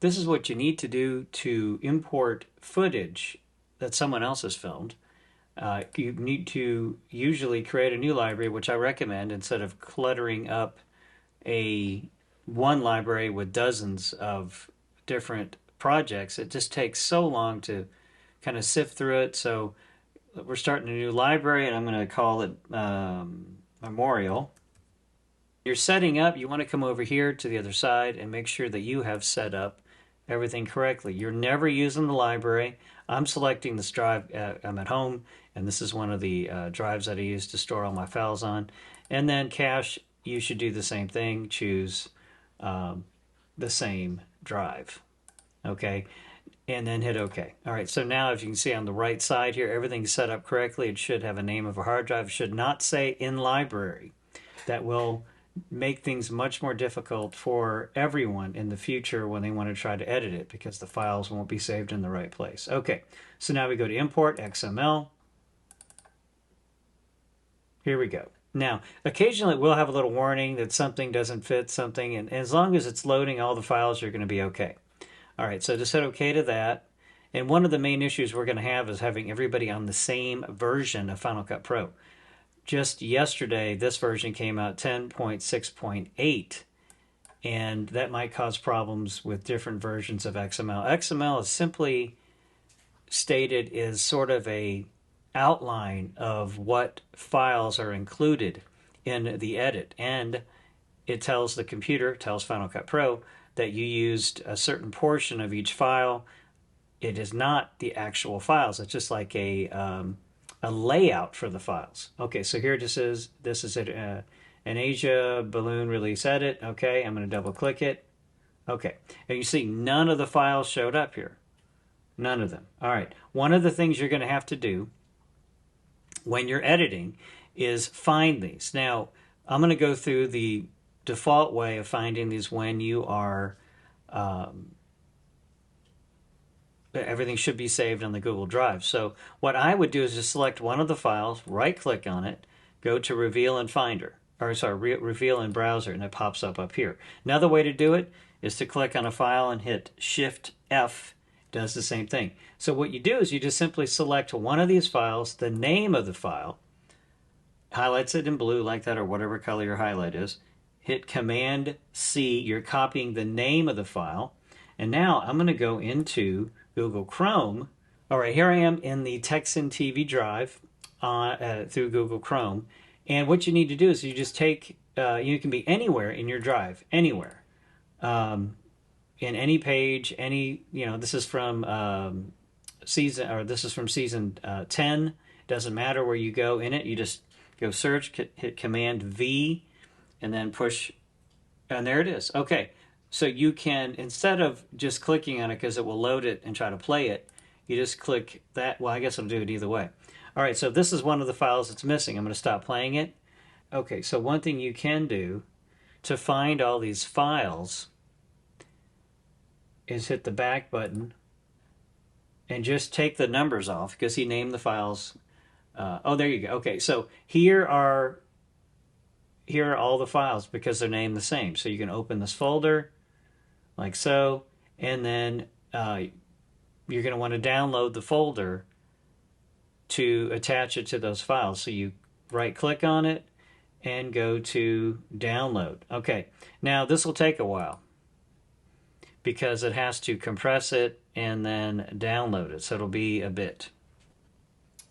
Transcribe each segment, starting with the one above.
this is what you need to do to import footage that someone else has filmed. You need to usually create a new library, which I recommend, instead of cluttering up a one library with dozens of different projects. It just takes so long to kind of sift through it. So we're starting a new library, and I'm going to call it Memorial. You're setting up, you want to come over here to the other side and make sure that you have set up everything correctly. You're never using the library. I'm selecting this drive. I'm at home, and this is one of the drives that I use to store all my files on. And then cache, you should do the same thing. Choose the same drive. Okay, and then hit OK. All right, so now if you can see on the right side here, everything's set up correctly. It should have a name of a hard drive. It should not say in library. That will make things much more difficult for everyone in the future when they want to try to edit it, because the files won't be saved in the right place. Okay, so now we go to import XML. Here we go. Now, occasionally we'll have a little warning that something doesn't fit something, and as long as it's loading all the files, you're going to be okay. All right, so just hit OK to that. And one of the main issues we're going to have is having everybody on the same version of Final Cut Pro. Just yesterday, this version came out 10.6.8, and that might cause problems with different versions of XML. XML is simply stated as sort of a outline of what files are included in the edit, and it tells the computer, tells Final Cut Pro, that you used a certain portion of each file. It is not the actual files. It's just like a layout for the files. Okay, so here this is an Asia balloon release edit. Okay, I'm going to double click it. Okay, and you see none of the files showed up here. None of them. All right, one of the things you're going to have to do when you're editing is find these. Now, I'm going to go through the default way of finding these when you are everything should be saved on the Google Drive. So what I would do is just select one of the files, right-click on it, go to Reveal in Finder, or sorry, Reveal in Browser, and it pops up here. Another way to do it is to click on a file and hit Shift-F. Does the same thing. So what you do is you just simply select one of these files, the name of the file, highlights it in blue like that, or whatever color your highlight is, hit Command-C, you're copying the name of the file, and now I'm going to go into Google Chrome. All right, here I am in the Texan TV drive through Google Chrome. And what you need to do is you just take, you can be anywhere in your drive, anywhere. In any page, this is from season 10. Doesn't matter where you go in it. You just go search, hit Command V, and then push, and there it is. Okay. So you can, instead of just clicking on it because it will load it and try to play it, you just click that. Well, I guess I'll do it either way. All right, so this is one of the files that's missing. I'm going to stop playing it. Okay, so one thing you can do to find all these files is hit the back button and just take the numbers off, because he named the files. Oh, there you go. Okay, so here are all the files because they're named the same. So you can open this folder like so, and then you're going to want to download the folder to attach it to those files. So you right click on it and go to download. Okay, now this will take a while because it has to compress it and then download it, so it'll be a bit.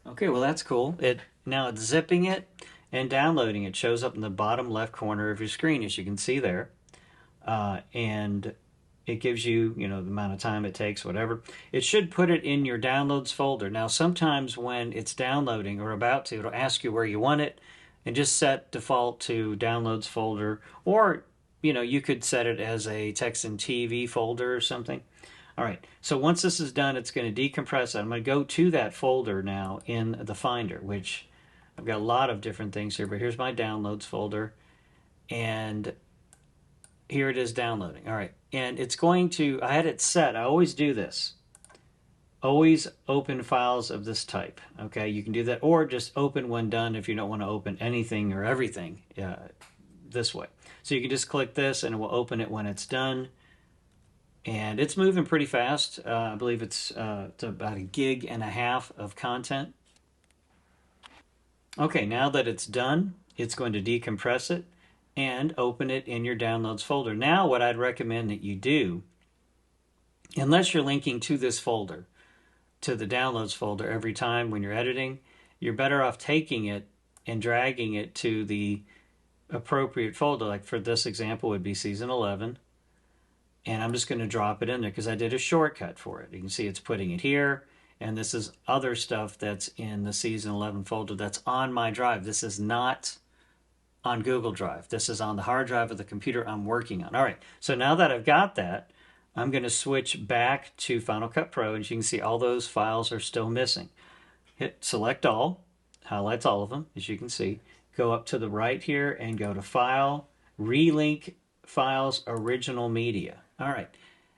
Okay, well that's cool. Now it's zipping it and downloading. It shows up in the bottom left corner of your screen, as you can see there, and it gives you, the amount of time it takes, whatever. It should put it in your downloads folder. Now, sometimes when it's downloading or about to, it'll ask you where you want it, and just set default to downloads folder, or, you could set it as a Texan TV folder or something. All right, so once this is done, it's going to decompress it. I'm going to go to that folder now in the Finder, which I've got a lot of different things here, but here's my downloads folder, and here it is downloading. All right, and it's going to, I had it set, I always do this. Always open files of this type. Okay, you can do that, or just open when done if you don't want to open anything or everything this way. So you can just click this and it will open it when it's done. And it's moving pretty fast. I believe it's about 1.5 gigs of content. Okay, now that it's done, it's going to decompress it and open it in your downloads folder. Now what I'd recommend that you do, unless you're linking to this folder, to the downloads folder every time when you're editing, you're better off taking it and dragging it to the appropriate folder. Like for this example would be season 11. And I'm just going to drop it in there because I did a shortcut for it. You can see it's putting it here. And this is other stuff that's in the season 11 folder that's on my drive. This is not on Google Drive. This is on the hard drive of the computer I'm working on. All right, so now that I've got that, I'm going to switch back to Final Cut Pro. And you can see all those files are still missing. Hit select all, highlights all of them, as you can see. Go up to the right here and go to File, Relink Files, Original Media. All right,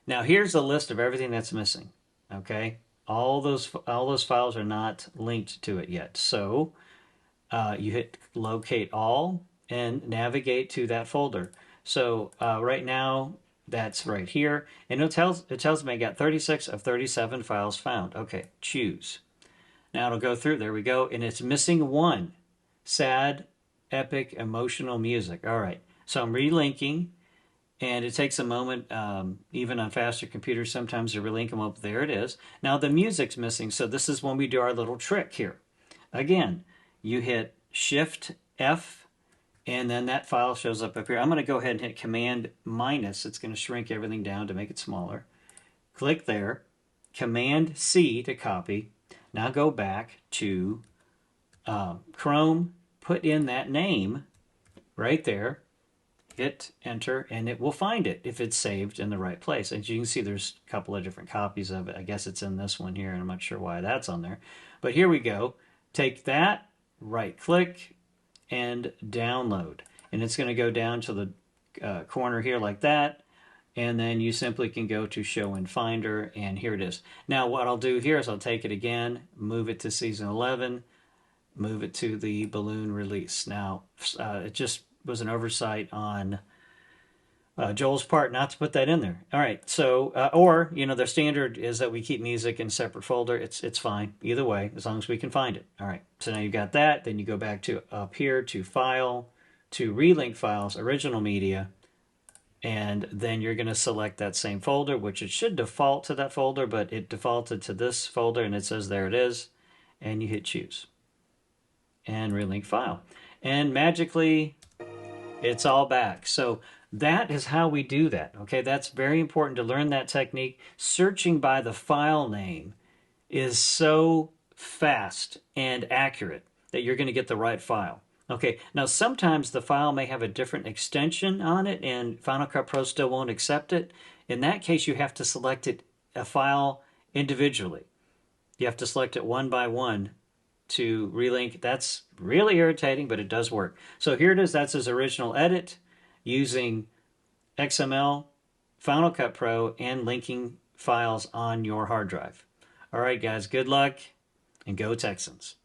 now here's a list of everything that's missing. Okay, all those files are not linked to it yet. So you hit Locate All and navigate to that folder. So right now that's right here, and it tells me I got 36 of 37 files found. Okay, choose. Now it'll go through. There we go, and it's missing one. Sad, epic, emotional music. All right, so I'm relinking. And it takes a moment, even on faster computers, sometimes to relink them up. There it is. Now the music's missing, so this is when we do our little trick here. Again, you hit Shift F, and then that file shows up here. I'm going to go ahead and hit Command minus. It's going to shrink everything down to make it smaller. Click there. Command C to copy. Now go back to Chrome. Put in that name right there. Hit enter and it will find it if it's saved in the right place. As you can see, there's a couple of different copies of it. I guess it's in this one here, and I'm not sure why that's on there. But here we go. Take that, right click, and download. And it's going to go down to the corner here like that. And then you simply can go to Show in Finder, and here it is. Now what I'll do here is I'll take it again, move it to season 11, move it to the balloon release. Now it just was an oversight on Joel's part not to put that in there. All right, so or the standard is that we keep music in a separate folder. It's fine either way as long as we can find it. All right, so now you've got that. Then you go back to up here to File, to Relink Files, Original Media, and then you're going to select that same folder, which it should default to that folder, but it defaulted to this folder, and it says there it is, and you hit Choose and Relink File, and magically it's all back. So that is how we do that. Okay, that's very important to learn that technique. Searching by the file name is so fast and accurate that you're going to get the right file. Okay, now sometimes the file may have a different extension on it and Final Cut Pro still won't accept it. In that case, you have to select a file individually. You have to select it one by one to relink. That's really irritating, but it does work. So here it is. That's his original edit using XML, Final Cut Pro, and linking files on your hard drive. All right, guys, good luck and go Texans.